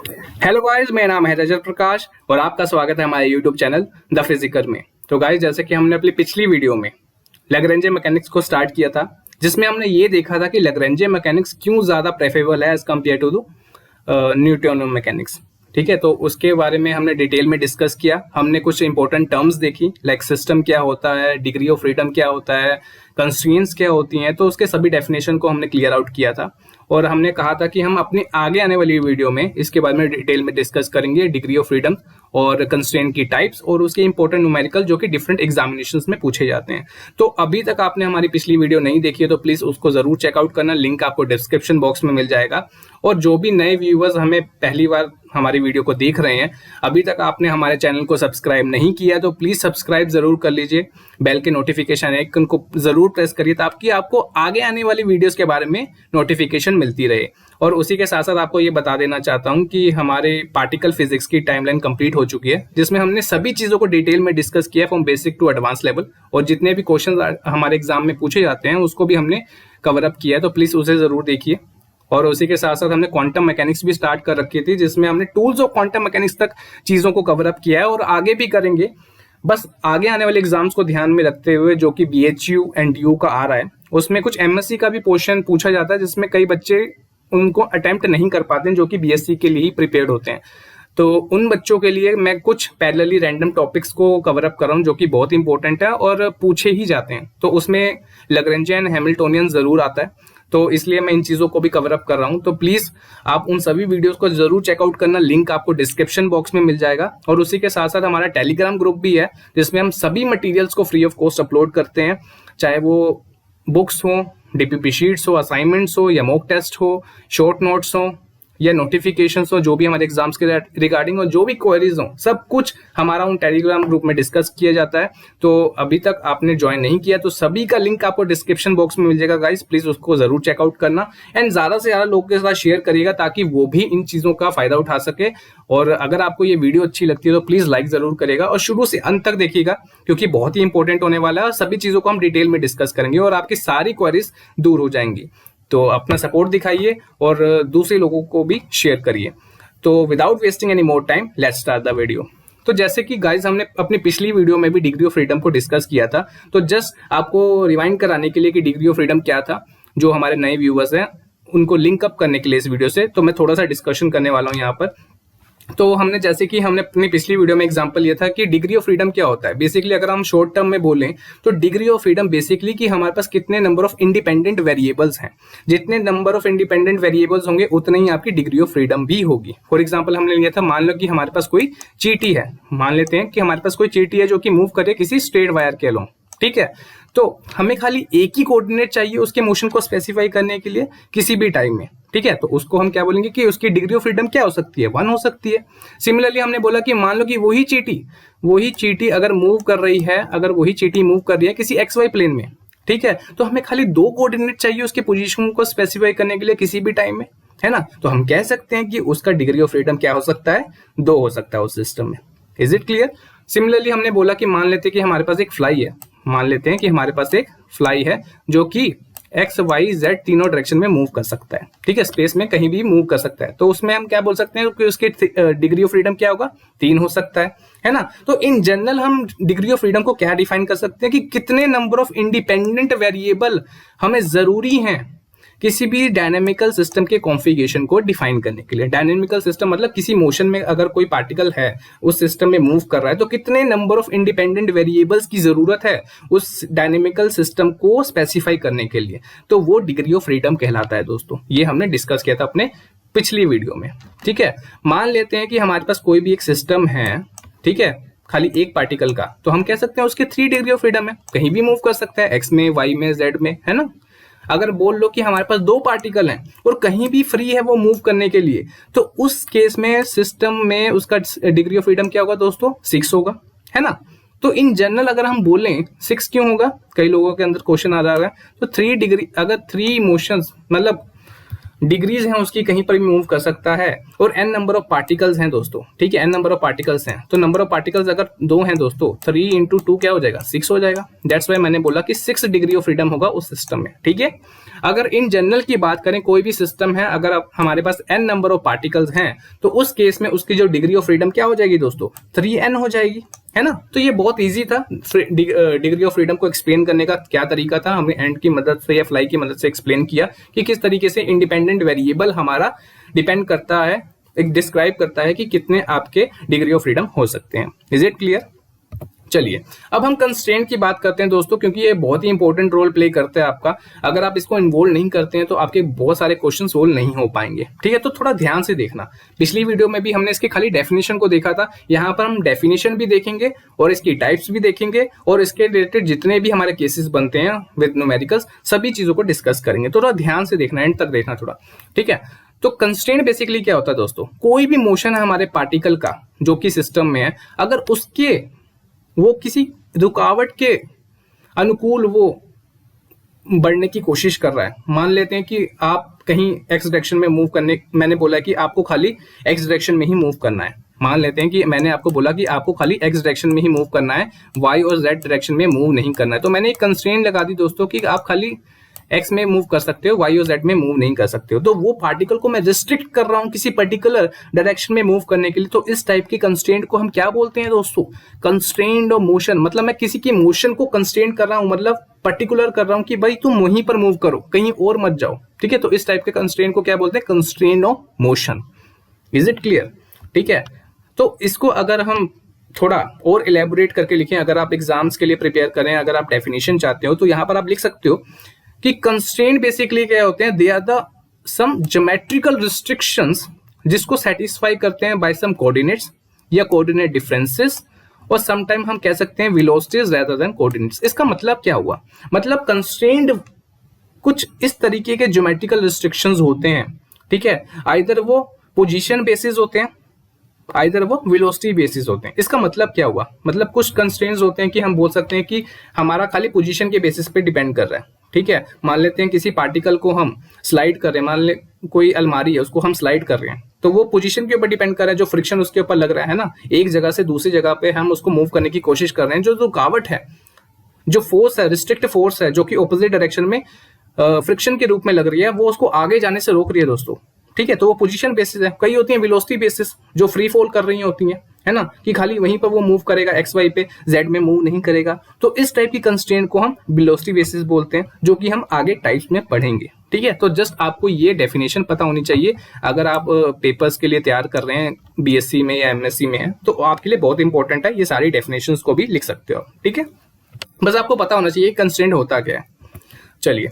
Hello guys, मेरा नाम है रजत प्रकाश और आपका स्वागत है हमारे यूट्यूब चैनल द फिजिकर में। तो गाइस, जैसे कि हमने अपनी पिछली वीडियो में लैग्रेंजे मैकेनिक्स को स्टार्ट किया था, जिसमें हमने ये देखा था कि लैग्रेंजे मैकेनिक्स क्यों ज़्यादा प्रेफरेबल है as compared to the Newtonian mechanics. ठीक है, तो उसके बारे में हमने डिटेल में डिस्कस किया। हमने कुछ इंपॉर्टेंट टर्म्स देखी, लाइक सिस्टम क्या होता है, डिग्री ऑफ फ्रीडम क्या होता है, कंस्ट्रेंट्स क्या होती हैं। तो उसके सभी डेफिनेशन को हमने क्लियर आउट किया था और हमने कहा था कि हम अपने आगे आने वाली वीडियो में इसके बारे में डिटेल में डिस्कस करेंगे, डिग्री ऑफ फ्रीडम और कंस्ट्रेंट की टाइप्स और उसके इंपॉर्टेंट न्यूमेरिकल जो कि डिफरेंट एग्जामिनेशंस में पूछे जाते हैं। तो अभी तक आपने हमारी पिछली वीडियो नहीं देखी है तो प्लीज उसको जरूर चेकआउट करना, लिंक आपको डिस्क्रिप्शन बॉक्स में मिल जाएगा। और जो भी नए व्यूअर्स हमें पहली बार हमारी वीडियो को देख रहे हैं, अभी तक आपने हमारे चैनल को सब्सक्राइब नहीं किया तो प्लीज सब्सक्राइब जरूर कर लीजिए, बेल के नोटिफिकेशन आइकन को जरूर प्रेस करिए ताकि आपको आगे आने वाली वीडियोस के बारे में नोटिफिकेशन मिलती रहे। और उसी के साथ साथ आपको ये बता देना चाहता हूं कि हमारे पार्टिकल फिजिक्स की टाइमलाइन कंप्लीट हो चुकी है, जिसमें हमने सभी चीजों को डिटेल में डिस्कस किया from basic to advance level, और जितने भी क्वेश्चन हमारे एग्जाम में पूछे जाते हैं उसको भी हमने कवर अप किया है, तो प्लीज उसे जरूर देखिए। और उसी के साथ साथ हमने क्वांटम मैकेनिक्स भी स्टार्ट कर रखी थी, जिसमें हमने टूल्स ऑफ क्वांटम मैकेनिक्स तक चीजों को कवर अप किया है और आगे भी करेंगे। बस आगे आने वाले एग्जाम्स को ध्यान में रखते हुए, जो कि BHU एंड DU का आ रहा है, उसमें कुछ MSc का भी क्वेश्चन पूछा जाता है, जिसमें कई बच्चे उनको अटेम्प्ट नहीं कर पाते हैं जो कि BSc के लिए ही प्रिपेयर्ड होते हैं। तो उन बच्चों के लिए मैं कुछ पैरेलली रैंडम टॉपिक्स को कवर अप कर रहा हूँ जो कि बहुत इंपॉर्टेंट है और पूछे ही जाते हैं। तो उसमें लैग्रेंजियन हैमिल्टोनियन जरूर आता है, तो इसलिए मैं इन चीजों को भी कवर अप कर रहा हूं। तो प्लीज आप उन सभी वीडियोस को जरूर चेकआउट करना, लिंक आपको डिस्क्रिप्शन बॉक्स में मिल जाएगा। और उसी के साथ साथ हमारा टेलीग्राम ग्रुप भी है, जिसमें हम सभी मटेरियल्स को फ्री ऑफ कॉस्ट अपलोड करते हैं, चाहे वो बुक्स हो, DPP शीट्स हो, असाइनमेंट्स हो या मॉक टेस्ट हो, शॉर्ट नोट्स हो या नोटिफिकेशंस हो, जो भी हमारे एग्जाम्स के रिगार्डिंग हो, जो भी क्वेरीज हो, सब कुछ हमारा उन टेलीग्राम ग्रुप में डिस्कस किया जाता है। तो अभी तक आपने ज्वाइन नहीं किया तो सभी का लिंक आपको डिस्क्रिप्शन बॉक्स में मिल जाएगा गाइस, प्लीज उसको जरूर चेकआउट करना एंड ज्यादा से ज्यादा लोगों के साथ शेयर करिएगा ताकि वो भी इन चीजों का फायदा उठा सके। और अगर आपको ये वीडियो अच्छी लगती है तो प्लीज लाइक जरूर करेगा और शुरू से अंत तक देखिएगा, क्योंकि बहुत ही इंपॉर्टेंट होने वाला है और सभी चीजों को हम डिटेल में डिस्कस करेंगे और आपकी सारी क्वेरीज दूर हो जाएंगी। तो अपना सपोर्ट दिखाइए और दूसरे लोगों को भी शेयर करिए। तो without wasting any more time, let's start the video. तो जैसे कि गाइस, हमने अपनी पिछली वीडियो में भी डिग्री ऑफ फ्रीडम को डिस्कस किया था, तो जस्ट आपको रिवाइंड कराने के लिए कि डिग्री ऑफ फ्रीडम क्या था, जो हमारे नए व्यूअर्स हैं उनको लिंक अप करने के लिए इस वीडियो से, तो मैं थोड़ा सा डिस्कशन करने वाला हूँ यहाँ पर। तो हमने जैसे कि हमने अपनी पिछली वीडियो में एग्जांपल लिया था कि डिग्री ऑफ फ्रीडम क्या होता है। बेसिकली अगर हम शॉर्ट टर्म में बोलें तो डिग्री ऑफ फ्रीडम बेसिकली कि हमारे पास कितने नंबर ऑफ इंडिपेंडेंट वेरिएबल्स हैं। जितने नंबर ऑफ इंडिपेंडेंट वेरिएबल्स होंगे उतनी ही आपकी डिग्री ऑफ फ्रीडम भी होगी। फॉर एग्जाम्पल हमने लिया था, मान लो कि हमारे पास कोई चीटी है, मान लेते हैं कि हमारे पास कोई चीटी है जो कि मूव करे किसी स्ट्रेट वायर के अलोंग, ठीक है। तो हमें खाली एक ही कोऑर्डिनेट चाहिए उसके मोशन को स्पेसिफाई करने के लिए किसी भी टाइम में, ठीक है। तो उसको हम क्या बोलेंगे कि उसकी डिग्री ऑफ फ्रीडम क्या हो सकती है, 1 हो सकती है। सिमिलरली हमने बोला कि मान लो कि वही चीटी अगर मूव कर रही है, अगर वही चीटी मूव कर रही है किसी XY प्लेन में, ठीक है, तो हमें खाली 2 कोऑर्डिनेट चाहिए उसके पोजीशन को स्पेसिफाई करने के लिए किसी भी टाइम में, है ना। तो हम कह सकते हैं कि उसका डिग्री ऑफ फ्रीडम क्या हो सकता है, 2 हो सकता है उस सिस्टम में। Is it clear? सिमिलरली हमने बोला कि मान लेते हैं कि हमारे पास एक फ्लाई है, मान लेते हैं कि हमारे पास एक फ्लाई है जो कि X, Y, Z तीनों डायरेक्शन में मूव कर सकता है, ठीक है, स्पेस में कहीं भी मूव कर सकता है। तो उसमें हम क्या बोल सकते हैं कि उसकी डिग्री ऑफ फ्रीडम क्या होगा, 3 हो सकता है ना। तो इन जनरल हम डिग्री ऑफ फ्रीडम को क्या डिफाइन कर सकते हैं कि कितने नंबर ऑफ इंडिपेंडेंट वेरिएबल हमें जरूरी हैं किसी भी डायनेमिकल सिस्टम के कॉन्फ़िगरेशन को डिफाइन करने के लिए। डायनेमिकल सिस्टम मतलब किसी मोशन में अगर कोई पार्टिकल है उस सिस्टम में मूव कर रहा है, तो कितने नंबर ऑफ इंडिपेंडेंट वेरिएबल्स की जरूरत है उस डायनेमिकल सिस्टम को स्पेसिफाई करने के लिए, तो वो डिग्री ऑफ फ्रीडम कहलाता है दोस्तों। ये हमने डिस्कस किया था अपने पिछली वीडियो में, ठीक है। मान लेते हैं कि हमारे पास कोई भी एक सिस्टम है, ठीक है, खाली एक पार्टिकल का, तो हम कह सकते हैं उसके 3 डिग्री ऑफ फ्रीडम है, कहीं भी मूव कर सकता है, X में, Y में, Z में, है ना। अगर बोल लो कि हमारे पास 2 पार्टिकल हैं और कहीं भी फ्री है वो मूव करने के लिए, तो उस केस में सिस्टम में उसका डिग्री ऑफ फ्रीडम क्या होगा दोस्तों, 6 होगा, है ना। तो इन जनरल अगर हम बोलें 6 क्यों होगा, कई लोगों के अंदर क्वेश्चन आ रहा है, तो 3 डिग्री, अगर 3 मोशंस मतलब डिग्रीज हैं उसकी, कहीं पर भी मूव कर सकता है, और n नंबर ऑफ पार्टिकल्स हैं दोस्तों, ठीक है, n नंबर ऑफ पार्टिकल्स हैं, तो नंबर ऑफ पार्टिकल्स अगर 2 हैं दोस्तों, 3 × 2 क्या हो जाएगा, 6 हो जाएगा। दैट्स वाई मैंने बोला कि 6 डिग्री ऑफ फ्रीडम होगा उस सिस्टम में, ठीक है। अगर इन जनरल की बात करें, कोई भी सिस्टम है, अगर हमारे पास n नंबर ऑफ पार्टिकल्स हैं तो उस केस में उसकी जो डिग्री ऑफ फ्रीडम क्या हो जाएगी दोस्तों, 3n हो जाएगी, है ना। तो ये बहुत इजी था डिग्री ऑफ फ्रीडम को एक्सप्लेन करने का। क्या तरीका था, हमें एंड की मदद से या फ्लाई की मदद से एक्सप्लेन किया कि किस तरीके से इंडिपेंडेंट वेरिएबल हमारा डिपेंड करता है, एक डिस्क्राइब करता है कि कितने आपके डिग्री ऑफ फ्रीडम हो सकते हैं। Is it clear? चलिए अब हम कंस्ट्रेंट की बात करते हैं दोस्तों, क्योंकि ये बहुत ही इंपॉर्टेंट रोल प्ले करता है आपका। अगर आप इसको इन्वॉल्व नहीं करते हैं तो आपके बहुत सारे क्वेश्चन सोल्व नहीं हो पाएंगे, ठीक है। तो थोड़ा ध्यान से देखना। पिछली वीडियो में भी हमने इसके खाली डेफिनेशन को देखा था, यहाँ पर हम डेफिनेशन भी देखेंगे और इसकी टाइप्स भी देखेंगे और इसके रिलेटेड जितने भी हमारे केसेस बनते हैं विद न्यूमेरिकल्स, सभी चीजों को डिस्कस करेंगे। तो थोड़ा ध्यान से देखना, एंड तक देखना थोड़ा, ठीक है। तो कंस्ट्रेंट बेसिकली क्या होता है दोस्तों, कोई भी मोशन है हमारे पार्टिकल का जो कि सिस्टम में है, अगर उसके वो किसी रुकावट के अनुकूल वो बढ़ने की कोशिश कर रहा है। मान लेते हैं कि आप कहीं एक्स डायरेक्शन में मूव करने, मैंने बोला कि आपको खाली एक्स डायरेक्शन में ही मूव करना है। मान लेते हैं कि मैंने आपको बोला कि आपको खाली एक्स डायरेक्शन में ही मूव करना है, वाई और जेड डायरेक्शन में मूव नहीं करना है। तो मैंने एक कंस्ट्रेंट लगा दी दोस्तों कि आप खाली एक्स में मूव कर सकते हो, वाई और जेड में मूव नहीं कर सकते हो। तो वो पार्टिकल को मैं रिस्ट्रिक्ट कर रहा हूं किसी पर्टिकुलर डायरेक्शन में मूव करने के लिए। तो इस टाइप की कंस्ट्रेंट को हम क्या बोलते हैं दोस्तों, कंस्ट्रेंट ऑफ मोशन। मतलब मैं किसी की मोशन को कंस्ट्रेंट कर रहा हूं, मतलब पर्टिकुलर कर रहा हूं कि भाई तुम वहीं पर मूव करो, कहीं और मत जाओ, ठीक है। तो इस टाइप के कंस्ट्रेंट को क्या बोलते हैं, constraint of motion. Is it clear? ठीक है। तो इसको अगर हम थोड़ा और इलेबोरेट करके लिखें, अगर आप एग्जाम्स के लिए प्रिपेयर करें, अगर आप डेफिनेशन चाहते हो तो यहां पर आप लिख सकते हो कि कंस्ट्रेंट बेसिकली क्या होते हैं, they are the some geometrical restrictions जिसको सेटिस्फाई करते हैं बाय सम कोऑर्डिनेट्स या कोऑर्डिनेट डिफरेंसेस, और समटाइम हम कह सकते हैं वेलोसिटीज रेदर देन कोऑर्डिनेट्स। इसका मतलब क्या हुआ, मतलब कंस्ट्रेंट कुछ इस तरीके के ज्योमेट्रिकल रिस्ट्रिक्शंस होते हैं, ठीक है। आइदर वो पोजीशन बेसिस होते हैं, आइदर वो वेलोसिटी बेसिस होते हैं। इसका मतलब क्या हुआ, मतलब कुछ कंस्ट्रेंट्स होते हैं कि हम बोल सकते हैं कि हमारा खाली पोजीशन के बेसिस पे डिपेंड कर रहा है, ठीक है। मान लेते हैं किसी पार्टिकल को हम स्लाइड कर रहे हैं, मान ले कोई अलमारी है उसको हम स्लाइड कर रहे हैं, तो वो पोजीशन के ऊपर डिपेंड कर रहा है, जो फ्रिक्शन उसके ऊपर लग रहा है ना, एक जगह से दूसरी जगह पे हम उसको मूव करने की कोशिश कर रहे हैं। जो रुकावट है, जो फोर्स है, रिस्ट्रिक्ट फोर्स है, जो कि ऑपोजिट डायरेक्शन में फ्रिक्शन के रूप में लग रही है, वो उसको आगे जाने से रोक रही है दोस्तों, ठीक है। तो वो पोजीशन बेसिस है। कई होती है वेलोसिटी बेसिस जो फ्री फॉल कर रही होती है ना, कि खाली वहीं पर वो मूव करेगा, एक्स वाई पे, जेड में मूव नहीं करेगा। तो इस टाइप की कंस्ट्रेंट को हम वेलोसिटी बेसिस बोलते हैं, जो कि हम आगे टाइप्स में पढ़ेंगे, ठीक है। तो जस्ट आपको ये डेफिनेशन पता होनी चाहिए। अगर आप पेपर्स के लिए तैयार कर रहे हैं, बीएससी में या एमएससी में है, तो आपके लिए बहुत इंपॉर्टेंट है। ये सारी डेफिनेशंस को भी लिख सकते हो, ठीक है। बस आपको पता होना चाहिए कंस्ट्रेंट होता क्या है। चलिए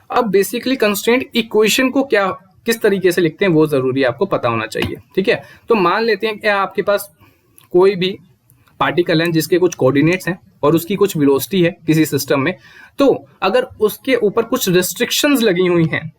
अब बेसिकली कंस्ट्रेंट इक्वेशन को क्या किस तरीके से लिखते हैं वो जरूरी आपको पता होना चाहिए, ठीक है। तो मान लेते हैं कि आपके पास कोई भी पार्टिकल है जिसके कुछ कोऑर्डिनेट्स हैं और उसकी कुछ वेलोसिटी है किसी सिस्टम में। तो अगर उसके ऊपर कुछ रिस्ट्रिक्शंस लगी हुई हैं,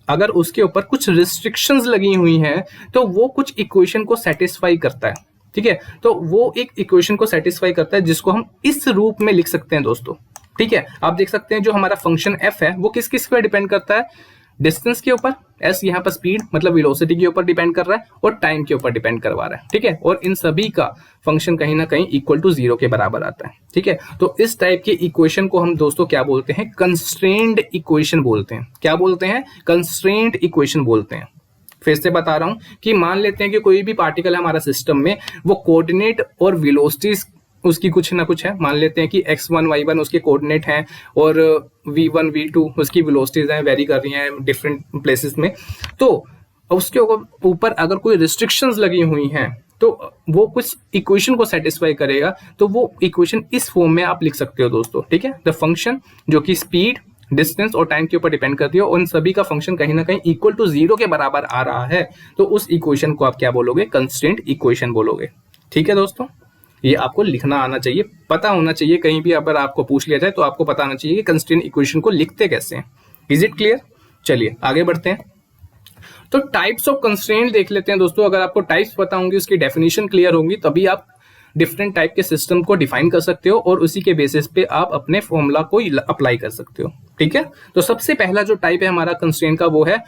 अगर उसके ऊपर कुछ रिस्ट्रिक्शंस लगी हुई हैं, तो वो कुछ इक्वेशन को सेटिस्फाई करता है, ठीक है। तो वो एक इक्वेशन को सेटिस्फाई करता है जिसको हम इस रूप में लिख सकते हैं दोस्तों, ठीक है। आप देख सकते हैं जो हमारा फंक्शन एफ है वो किस किस पर डिपेंड करता है, डिस्टेंस के ऊपर, एस यहाँ पर स्पीड मतलब वेलोसिटी के ऊपर डिपेंड कर रहा है, और टाइम के ऊपर डिपेंड करवा रहा है, ठीक है। और इन सभी का फंक्शन कहीं ना कहीं इक्वल टू 0 के बराबर आता है, ठीक है। तो इस टाइप के इक्वेशन को हम दोस्तों क्या बोलते हैं, कंस्ट्रेंट इक्वेशन बोलते हैं। क्या बोलते हैं, कंस्ट्रेंट इक्वेशन बोलते हैं। फिर से बता रहा हूं कि मान लेते हैं कि कोई भी पार्टिकल है हमारा सिस्टम में, वो कोऑर्डिनेट और वेलोसिटीज उसकी कुछ ना कुछ है। मान लेते हैं कि x1 y1 उसके कोऑर्डिनेट हैं और v1 v2 उसकी वेलोसिटीज हैं, वेरी कर रही हैं डिफरेंट प्लेसेस में। तो उसके ऊपर अगर कोई रिस्ट्रिक्शंस लगी हुई हैं तो वो कुछ इक्वेशन को सेटिस्फाई करेगा। तो वो इक्वेशन इस फॉर्म में आप लिख सकते हो दोस्तों, ठीक है। द फंक्शन जो कि स्पीड, डिस्टेंस और टाइम के ऊपर डिपेंड करती है, उन सभी का फंक्शन कहीं ना कहीं इक्वल टू 0 के बराबर आ रहा है, तो उस इक्वेशन को आप क्या बोलोगे, कंस्ट्रेंट इक्वेशन बोलोगे, ठीक है दोस्तों। ये आपको लिखना आना चाहिए, पता होना चाहिए। कहीं भी अगर आपको पूछ लिया जाए तो आपको पता होना चाहिए कि कंस्ट्रेंट इक्वेशन को लिखते कैसे हैं। Is it clear? चलिए आगे बढ़ते हैं। तो टाइप्स ऑफ कंस्ट्रेंट देख लेते हैं दोस्तों। अगर आपको टाइप्स पता होंगी, उसकी डेफिनेशन क्लियर होंगी, तभी आप डिफरेंट टाइप के सिस्टम को डिफाइन कर सकते हो और उसी के बेसिस पे आप अपने फॉर्मूला को अप्लाई कर सकते हो, ठीक है। तो सबसे पहला जो टाइप है हमारा कंस्ट्रेंट का वो है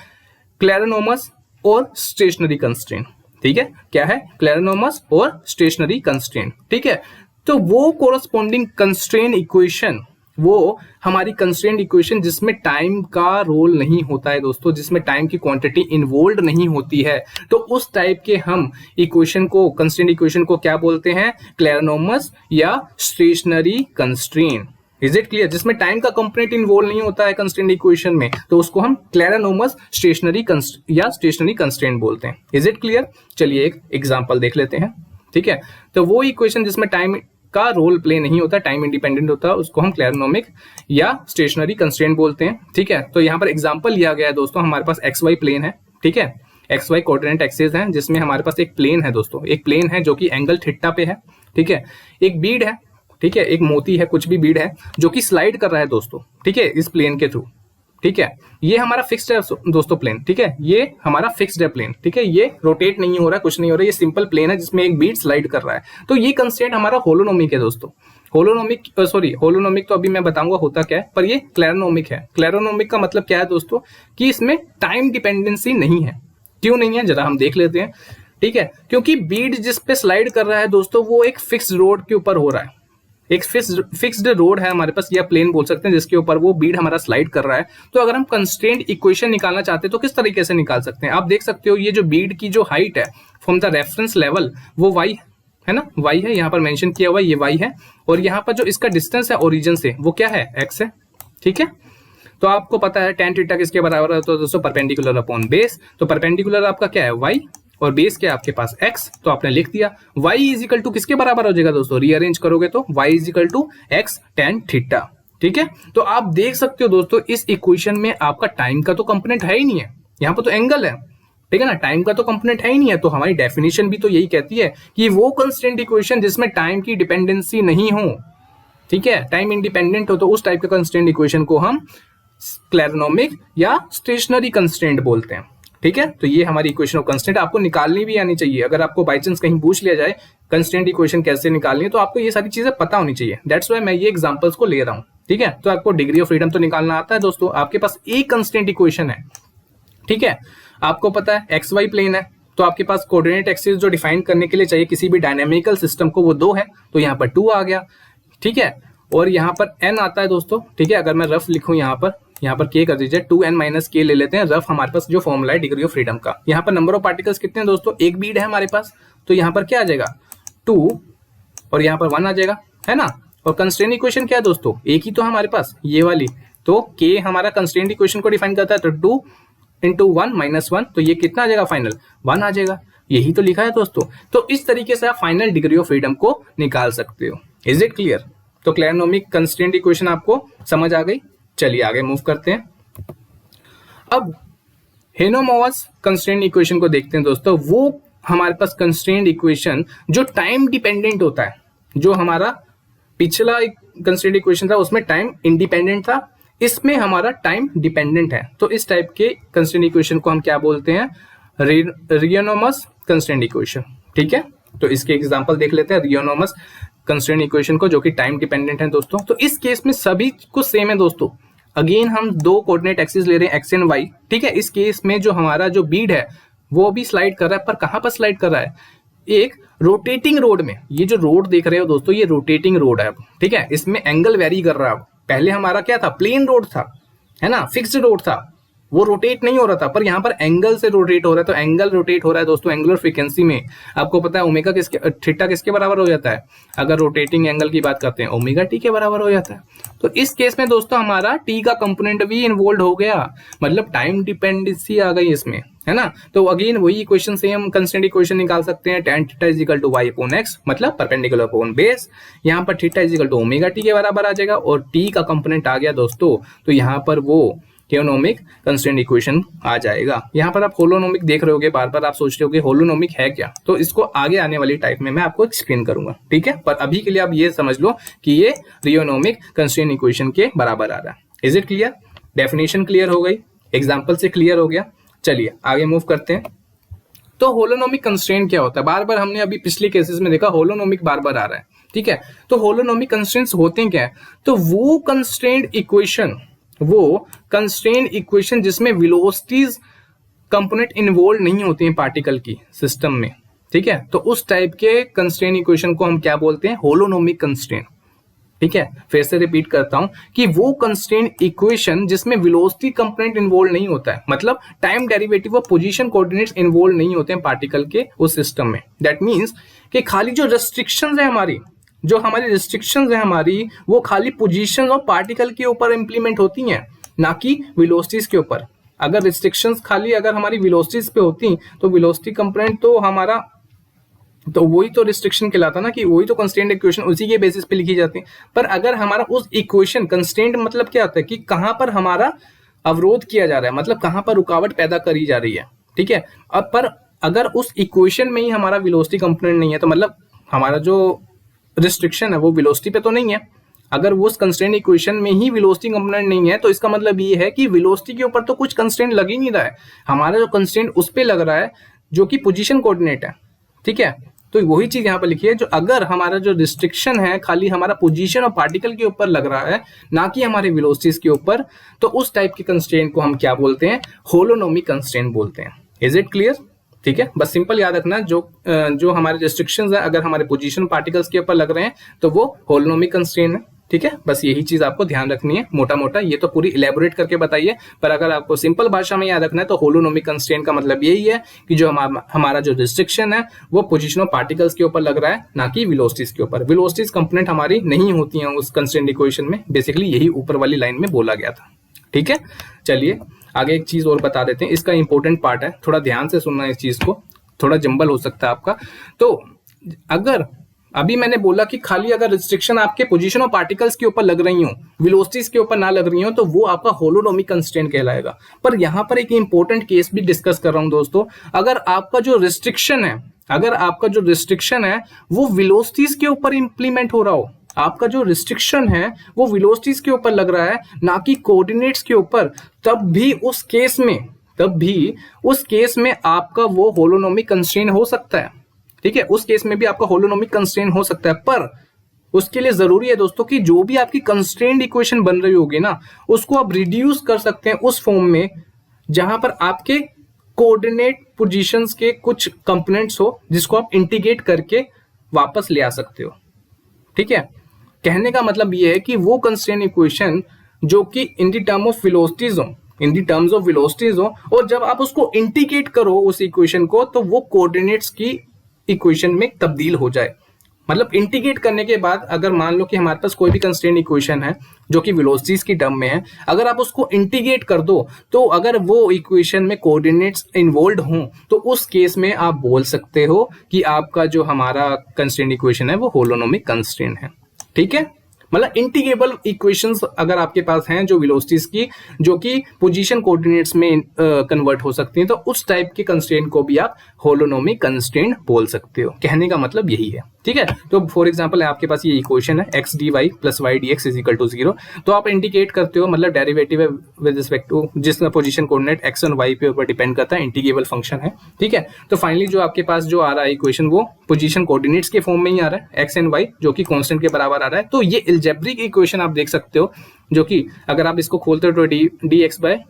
क्लेरोनोमस और स्टेशनरी कंस्ट्रेंट, ठीक है। क्या है, क्लेरोनोमस और स्टेशनरी कंस्ट्रेंट, ठीक है। तो वो कोरस्पॉन्डिंग कंस्ट्रेंट इक्वेशन वो हमारी कंस्ट्रेंट इक्वेशन जिसमें टाइम का रोल नहीं होता है दोस्तों, जिसमें टाइम की क्वांटिटी इन्वॉल्व नहीं होती है, तो उस टाइप के हम इक्वेशन को, कंस्ट्रेंट इक्वेशन को क्या बोलते हैं? क्लेरनोमस या stationary constraint. Is it clear? जिसमें टाइम का कंपोनेंट इन्वॉल्व नहीं होता है कंस्ट्रेंट इक्वेशन में, तो उसको हम क्लेरनोमस स्टेशनरी या स्टेशनरी कंस्ट्रेंट बोलते हैं। Is it clear? चलिए एक एग्जांपल देख लेते हैं। ठीक है, तो वो इक्वेशन जिसमें टाइम का रोल प्ले नहीं होता, टाइम इंडिपेंडेंट होता है, उसको हम क्लेरनोमिक या स्टेशनरी कंस्ट्रेंट बोलते हैं। ठीक है, तो यहाँ पर एग्जांपल लिया गया है दोस्तों, हमारे पास एक्स वाई प्लेन है। ठीक है, एक्स वाई कोऑर्डिनेट एक्सिस है, जिसमें हमारे पास एक प्लेन है दोस्तों, एक प्लेन है जो कि एंगल थीटा पे है। ठीक है, एक बीड है, ठीक है, एक मोती है, कुछ भी बीड है जो कि स्लाइड कर रहा है दोस्तों। ठीक है, इस प्लेन के थ्रू। ठीक है, ये हमारा फिक्स्ड है दोस्तों प्लेन। ठीक है, ये हमारा फिक्स्ड है प्लेन। ठीक है, ये रोटेट नहीं हो रहा है, कुछ नहीं हो रहा है, ये सिंपल प्लेन है जिसमें एक बीड स्लाइड कर रहा है। तो ये कंस्ट्रेंट हमारा होलोनोमिक है दोस्तों। होलोनोमिक तो अभी मैं बताऊंगा होता क्या है, पर ये क्लेरनोमिक है। क्लेरनोमिक का मतलब क्या है दोस्तों? कि इसमें टाइम डिपेंडेंसी नहीं है। क्यों नहीं है, जरा हम देख लेते हैं। ठीक है, क्योंकि बीड जिस पे स्लाइड कर रहा है दोस्तों, वो एक फिक्स्ड रोड के ऊपर हो रहा है। एक फिक्स्ड रोड है हमारे पास, या प्लेन बोल सकते हैं, जिसके ऊपर वो बीड हमारा स्लाइड कर रहा है। तो अगर हम कंस्ट्रेंट इक्वेशन निकालना चाहते हैं तो किस तरीके से निकाल सकते हैं? आप देख सकते हो, ये जो बीड की जो हाइट है फ्रॉम द रेफरेंस लेवल, वो वाई है ना, वाई है, यहाँ पर मेंशन किया हुआ ये वाई है। और यहाँ पर जो इसका डिस्टेंस है ओरिजिन से, वो क्या है? एक्स है। ठीक है, तो आपको पता है tan थीटा किसके बराबर है? तो दोस्तों परपेंडिकुलर अपॉन बेस। तो परपेंडिकुलर आपका क्या है? वाई, और बेस क्या है आपके पास? x। तो आपने लिख दिया y इज इक्वल टू किसके बराबर हो जाएगा दोस्तों? रीअरेंज करोगे तो y is equal to x tan theta. ठीक है, तो आप देख सकते हो दोस्तों, इस इक्वेशन में आपका टाइम का तो कंपोनेंट है ही नहीं है, यहाँ पर तो एंगल है। ठीक है ना, टाइम का तो कंपोनेंट है ही नहीं है। तो हमारी डेफिनेशन भी तो यही कहती है कि वो कंस्ट्रेंट इक्वेशन जिसमें टाइम की डिपेंडेंसी नहीं हो, ठीक है, टाइम इंडिपेंडेंट हो, तो उस टाइप के कंस्ट्रेंट इक्वेशन को हम क्लेरनोमिक या स्टेशनरी कंस्ट्रेंट बोलते हैं। ठीक है, तो ये हमारी इक्वेशन ऑफ कंस्ट्रेंट आपको निकालनी भी आनी चाहिए। अगर आपको बाई चांस कहीं पूछ लिया जाए कंस्ट्रेंट इक्वेशन कैसे निकालनी है, तो आपको ये सारी चीजें पता होनी चाहिए। दैट्स व्हाई मैं ये एग्जांपल्स को ले रहा हूं। ठीक है, तो आपको डिग्री ऑफ फ्रीडम तो निकालना आता है दोस्तों। आपके पास एक कंस्ट्रेंट इक्वेशन है। ठीक है, आपको पता है एक्स वाई प्लेन है, तो आपके पास कोऑर्डिनेट एक्सिस जो डिफाइन करने के लिए चाहिए किसी भी डायनेमिकल सिस्टम को, वो 2 है। तो यहाँ पर 2 आ गया। ठीक है, और यहाँ पर n आता है दोस्तों। ठीक है, अगर मैं रफ लिखूं यहाँ पर k कर दीजिए, 2n माइनस k ले लेते हैं रफ, हमारे पास जो फॉर्मूला है डिग्री ऑफ फ्रीडम का। यहाँ पर नंबर ऑफ पार्टिकल्स कितने हैं दोस्तों? एक बीड है हमारे पास, तो यहाँ पर क्या आ जाएगा? 2, और यहाँ पर 1 आ जाएगा, है ना। और कंस्ट्रेंट इक्वेशन क्या है दोस्तों? एक ही तो हमारे पास, ये वाली। तो k हमारा कंस्ट्रेंट इक्वेशन को डिफाइन करता है, तो 2 इंटू 1 माइनस 1, तो ये कितना आ जाएगा? फाइनल 1 आ जाएगा। यही तो लिखा है दोस्तों। तो इस तरीके से आप फाइनल डिग्री ऑफ फ्रीडम को निकाल सकते हो। Is it clear? तो क्लेरनोमिक कंस्ट्रेंट इक्वेशन आपको समझ आ गई। चलिए आगे मूव करते हैं। अब हेनोमोवस कंस्ट्रेंट इक्वेशन को देखते हैं दोस्तों। वो हमारे पास कंस्ट्रेंट इक्वेशन जो टाइम डिपेंडेंट होता है। जो हमारा पिछला एक कंस्ट्रेंट इक्वेशन था उसमें टाइम इंडिपेंडेंट था, इसमें हमारा टाइम डिपेंडेंट है। तो इस टाइप के कंस्ट्रेंट इक्वेशन को हम क्या बोलते हैं? रियोनोमस कंस्ट्रेंट इक्वेशन। ठीक है, तो इसके एग्जांपल देख लेते हैं रियोनोमस कंस्ट्रेंट इक्वेशन को, जो कि टाइम डिपेंडेंट है दोस्तों। तो इस केस में सभी कुछ सेम है दोस्तों। अगेन हम 2 कोऑर्डिनेट एक्सिस ले रहे हैं, एक्स एंड वाई। ठीक है, इस केस में जो हमारा जो बीड है वो भी स्लाइड कर रहा है, पर कहां पर स्लाइड कर रहा है? एक रोटेटिंग रोड में। ये जो रोड देख रहे हो दोस्तों, ये रोटेटिंग रोड है। ठीक है, इसमें एंगल वेरी कर रहा है। पहले हमारा क्या था? प्लेन रोड था, है ना, फिक्स्ड रोड था, वो रोटेट नहीं हो रहा था, पर यहाँ पर एंगल से रोटेट हो रहा है। तो एंगल रोटेट हो रहा है दोस्तों एंगुलर फ्रीक्वेंसी में। आपको पता है ओमेगा थीटा किसके बराबर हो जाता है? अगर रोटेटिंग एंगल की बात करते हैं, ओमेगा टी के बराबर हो जाता है। तो इस केस में दोस्तों हमारा टी का कंपोनेंट भी इन्वॉल्व हो गया, मतलब टाइम डिपेंडेंसी आ गई इसमें, है ना। तो अगेन वही इक्वेशन से हम कंस्टेंट इक्वेशन निकाल सकते हैं। tan theta is equal to y upon x, मतलब परपेंडिकुलर अपॉन बेस। यहाँ पर theta is equal to omega t के बराबर आ जाएगा, और टी का कंपोनेंट आ गया दोस्तों, तो यहाँ पर वो हेनोमिक कंस्ट्रेंट इक्वेशन आ जाएगा। यहाँ पर आप होलोनोमिक देख रहे होगे, बार बार आप सोच रहे होगे होलोनोमिक है क्या, तो इसको आगे आने वाली टाइप में मैं आपको एक्सप्लेन करूंगा। ठीक है, पर अभी के लिए आप ये समझ लो कि ये रियोनोमिक कंस्ट्रेंट इक्वेशन के बराबर आ रहा है। Is it clear? Definition clear हो गई, एग्जाम्पल से क्लियर हो गया। चलिए आगे मूव करते हैं। तो होलोनोमिक कंस्ट्रेंट क्या होता है? बार बार हमने अभी पिछले केसेस में देखा होलोनोमिक बार बार आ रहा है। ठीक है, तो होलोनोमिक कंस्ट्रेंट्स होते हैं क्या? तो वो कंस्ट्रेंट इक्वेशन जिसमें वेलोसिटीज कंपोनेंट इन्वॉल्व नहीं होती हैं पार्टिकल की सिस्टम में। ठीक है, तो उस टाइप के कंस्ट्रेंट इक्वेशन को हम क्या बोलते हैं? Holonomic constraint. ठीक है, फिर से रिपीट करता हूं कि वो कंस्ट्रेंट इक्वेशन जिसमें वेलोसिटी कंपोनेंट इन्वॉल्व नहीं होता है, मतलब टाइम डेरिवेटिव और पोजीशन कोऑर्डिनेट्स इन्वॉल्व नहीं होते हैं पार्टिकल के उस सिस्टम में। दैट मींस कि खाली जो रेस्ट्रिक्शंस है हमारी, जो हमारी रिस्ट्रिक्शंस है हमारी, वो खाली पोजीशन और पार्टिकल के ऊपर इंप्लीमेंट होती हैं, ना कि वेलोसिटीज के ऊपर। अगर रिस्ट्रिक्शंस खाली अगर हमारी वेलोसिटीज पे होती तो वेलोसिटी कंपोनेंट तो हमारा, तो वही तो रिस्ट्रिक्शन कहलाता ना, कि वही तो कंस्ट्रेंट इक्वेशन उसी के बेसिस पे लिखी जाती है। पर अगर हमारा उस इक्वेशन, कंस्ट्रेंट मतलब क्या होता है कि कहां पर हमारा अवरोध किया जा रहा है, मतलब कहां पर रुकावट पैदा करी जा रही है, ठीक है। अब पर अगर उस इक्वेशन में ही हमारा वेलोसिटी कंपोनेंट नहीं है, तो मतलब हमारा जो रिस्ट्रिक्शन है वो वेलोसिटी पे तो नहीं है। अगर वो उस कंस्ट्रेंट इक्वेशन में ही वेलोसिटी कंपोनेंट नहीं है, तो इसका मतलब ये है कि वेलोसिटी के ऊपर तो कुछ कंस्ट्रेंट लग ही नहीं रहा है। हमारा जो कंस्ट्रेंट उस पे लग रहा है जो कि पोजीशन कोऑर्डिनेट है, ठीक है। तो वही चीज यहाँ पर लिखी है, जो अगर हमारा जो रिस्ट्रिक्शन है खाली हमारा पोजीशन और पार्टिकल के ऊपर लग रहा है, ना कि हमारे वेलोसिटीज के ऊपर, तो उस टाइप के कंस्ट्रेंट को हम क्या बोलते हैं, होलोनोमिक कंस्ट्रेंट बोलते हैं। Is it clear? ठीक है, बस सिंपल याद रखना, जो हमारे रिस्ट्रिक्शंस है अगर हमारे पोजीशन पार्टिकल्स के ऊपर लग रहे हैं तो वो होलोनोमिक कंस्ट्रेंट है, ठीक है। बस यही चीज आपको ध्यान रखनी है, मोटा मोटा ये तो पूरी इलेबोरेट करके बताइए, पर अगर आपको सिंपल भाषा में याद रखना है तो होलोनोमिक कंस्ट्रेंट का मतलब यही है कि जो हमारा जो रिस्ट्रिक्शन है वो पोजीशन ऑफ पार्टिकल्स के ऊपर लग रहा है, ना कि वेलोसिटीज के ऊपर। वेलोसिटीज कंपोनेंट हमारी नहीं होती हैं उस कंस्ट्रेंट इक्वेशन में, बेसिकली यही ऊपर वाली लाइन में बोला गया था, ठीक है। चलिए आगे एक चीज और बता देते हैं, इसका इंपॉर्टेंट पार्ट है, थोड़ा ध्यान से सुनना इस चीज को, थोड़ा जंबल हो सकता है आपका। तो अगर अभी मैंने बोला कि खाली अगर रिस्ट्रिक्शन आपके पोजीशन और पार्टिकल्स के ऊपर लग रही हो, वेलोसिटीज के ऊपर ना लग रही हो, तो वो आपका होलोनोमिक कंस्ट्रेंट कहलाएगा। पर यहां पर एक इंपॉर्टेंट केस भी डिस्कस कर रहा हूं दोस्तों, अगर आपका जो रिस्ट्रिक्शन है, अगर आपका जो रिस्ट्रिक्शन है वो वेलोसिटीज के ऊपर इंप्लीमेंट हो रहा हो, आपका जो रिस्ट्रिक्शन है वो वेलोसिटीज के ऊपर लग रहा है, ना कि कोऑर्डिनेट्स के ऊपर, तब भी उस केस में आपका वो होलोनोमिक कंस्ट्रेंट हो सकता है, ठीक है। उस केस में भी आपका होलोनोमिक कंस्ट्रेंट हो सकता है, पर उसके लिए जरूरी है दोस्तों कि जो भी आपकी कंस्ट्रेंट इक्वेशन बन रही होगी ना, उसको आप रिड्यूस कर सकते हैं उस फॉर्म में जहां पर आपके कोऑर्डिनेट पोजीशंस के कुछ कंपोनेंट्स हो, जिसको आप इंटीग्रेट करके वापस ले आ सकते हो, ठीक है। कहने का मतलब ये है कि वो कंस्ट्रेंट इक्वेशन जो कि in the term of velocities हो, in the terms of velocities हो, और जब आप उसको इंटीग्रेट करो उस इक्वेशन को, तो वो कोऑर्डिनेट्स की इक्वेशन में तब्दील हो जाए। मतलब इंटीग्रेट करने के बाद अगर मान लो कि हमारे पास कोई भी कंस्ट्रेंट इक्वेशन है जो कि वेलोसिटीज की टर्म में है, अगर आप उसको इंटीग्रेट कर दो, तो अगर वो इक्वेशन में कोऑर्डिनेट्स इन्वॉल्व हों, तो उस केस में आप बोल सकते हो कि आपका जो हमारा कंस्ट्रेंट इक्वेशन है वो होलोनोमिक कंस्ट्रेंट है, ठीक है। मतलब इंटीग्रेबल इक्वेशंस अगर आपके पास हैं जो वेलोसिटीज की, जो कि पोजीशन कोऑर्डिनेट्स में कन्वर्ट हो सकती हैं, तो उस टाइप के कंस्ट्रेंट को भी आप होलोनोमिक कंस्ट्रेंट बोल सकते हो। कहने का मतलब यही है, ठीक है। तो फॉर एग्जांपल आपके पास ये इक्वेशन है x dy plus y dx is equal to 0, तो आप इंटीग्रेट करते हो, मतलब डेरिवेटिव है विद रिस्पेक्ट टू जिसमें पोजीशन कोऑर्डिनेट x और y पे ऊपर डिपेंड करता है, इंटीग्रेबल फंक्शन है, ठीक है। तो फाइनली जो आपके पास जो आ रहा है इक्वेशन, वो पोजीशन कोऑर्डिनेट्स के फॉर्म में ही आ रहा है, x एंड y जो कि कांस्टेंट के बराबर आ रहा है। तो ये अलजेब्रिक इक्वेशन आप देख सकते हो, जो कि अगर आप इसको खोलते हो तो dx बाय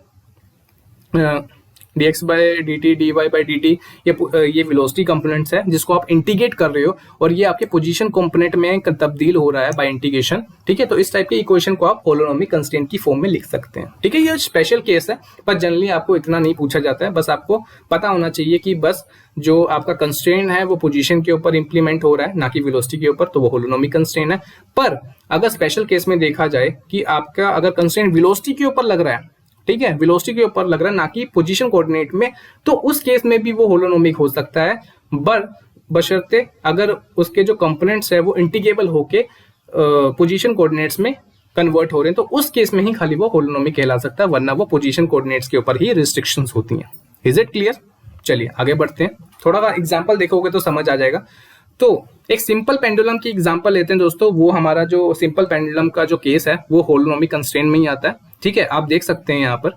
dt dy बाय dt ये वेलोसिटी कंपोनेंट्स है जिसको आप इंटीग्रेट कर रहे हो, और ये आपके पोजीशन कंपोनेंट में तब्दील हो रहा है बाय इंटीग्रेशन, ठीक है। तो इस टाइप के इक्वेशन को आप होलोनोमिक कंस्ट्रेंट की फॉर्म में लिख सकते हैं, ठीक है। ये स्पेशल केस है, पर जनरली आपको इतना नहीं पूछा जाता है, बस आपको पता होना चाहिए कि बस जो आपका कंस्ट्रेंट है वो पोजीशन के ऊपर इंप्लीमेंट हो रहा है, ना कि वेलोसिटी के ऊपर, तो वो होलोनोमिक कंस्ट्रेंट है। पर अगर स्पेशल केस में देखा जाए कि आपका अगर कंस्ट्रेंट वेलोसिटी के ऊपर लग रहा है, ठीक है, वेलोसिटी के ऊपर लग रहा है ना कि पोजीशन कोऑर्डिनेट में, तो उस केस में भी वो होलोनोमिक हो सकता है, बशर्ते अगर उसके जो कंपोनेंट्स है वो इंटीग्रेबल होके पोजीशन कोऑर्डिनेट्स में कन्वर्ट हो रहे हैं, तो उस केस में ही खाली वो होलोनोमिक कहला सकता है, वरना वो पोजीशन कोऑर्डिनेट्स के ऊपर ही रिस्ट्रिक्शंस होती हैं। Is it clear? चलिए आगे बढ़ते हैं, थोड़ा सा एग्जाम्पल देखोगे तो समझ आ जाएगा। तो एक सिंपल पेंडुलम की एग्जांपल लेते हैं दोस्तों, वो हमारा जो सिंपल पेंडुलम का जो केस है वो होलोनोमिक कंस्ट्रेंट में ही आता है, ठीक है। आप देख सकते हैं यहाँ पर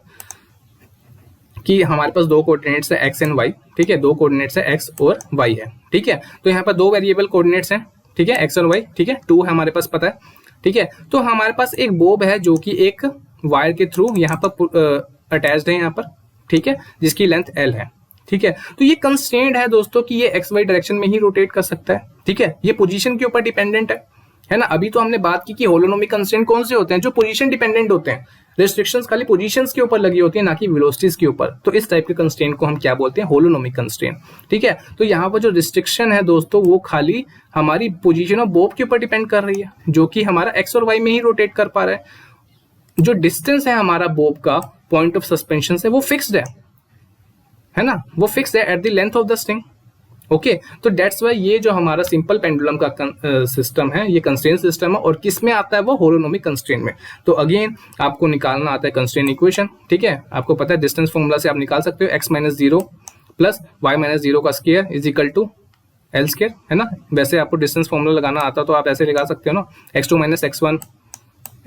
कि हमारे पास दो कोऑर्डिनेट्स है x एंड y, ठीक है, दो कोऑर्डिनेट्स है x और y है, ठीक है। तो यहाँ पर दो वेरिएबल कोऑर्डिनेट्स हैं, ठीक है, x और y, ठीक है, 2 है हमारे पास पता है, ठीक है। तो हमारे पास एक बॉब है जो कि एक वायर के थ्रू यहाँ पर अटैच्ड है यहाँ पर, ठीक है, जिसकी लेंथ l है, ठीक है। तो ये कंस्ट्रेंट है दोस्तों कि ये एक्स वाई डायरेक्शन में ही रोटेट कर सकता है, ठीक है। ये पोजीशन के ऊपर डिपेंडेंट है, है ना। अभी तो हमने बात की कि होलोनोमिक कंस्ट्रेंट कौन से होते हैं, जो पोजीशन डिपेंडेंट होते हैं, रिस्ट्रिक्शंस खाली पोजीशंस के ऊपर लगी होती है, ना कि वेलोसिटीज के ऊपर। तो इस टाइप के कंस्ट्रेंट को हम क्या बोलते हैं, होलोनोमिक कंस्ट्रेंट। ठीक है, तो यहाँ पर जो रिस्ट्रिक्शन है दोस्तों वो खाली हमारी पोजीशन ऑफ बोब के ऊपर डिपेंड कर रही है, जो कि हमारा एक्स और वाई में ही रोटेट कर पा रहा है। जो डिस्टेंस है हमारा बोब का पॉइंट ऑफ सस्पेंशन से वो फिक्स्ड है ना, वो फिक्स्ड है at the length of the string. Okay, तो डेट्स वाई ये जो हमारा सिंपल पेंडुलम का सिस्टम है, ये कंस्ट्रेंट सिस्टम है, और किस में आता है वो होलोनोमिक कंस्ट्रेंट में। तो अगेन आपको निकालना आता है कंस्ट्रेंट इक्वेशन। ठीक है, आपको पता है डिस्टेंस फॉर्मूला से आप निकाल सकते हो x minus zero plus Y minus zero का square is equal to L square, है ना। वैसे आपको डिस्टेंस फॉर्मूला लगाना आता तो आप ऐसे लगा सकते हो ना, x2 minus x1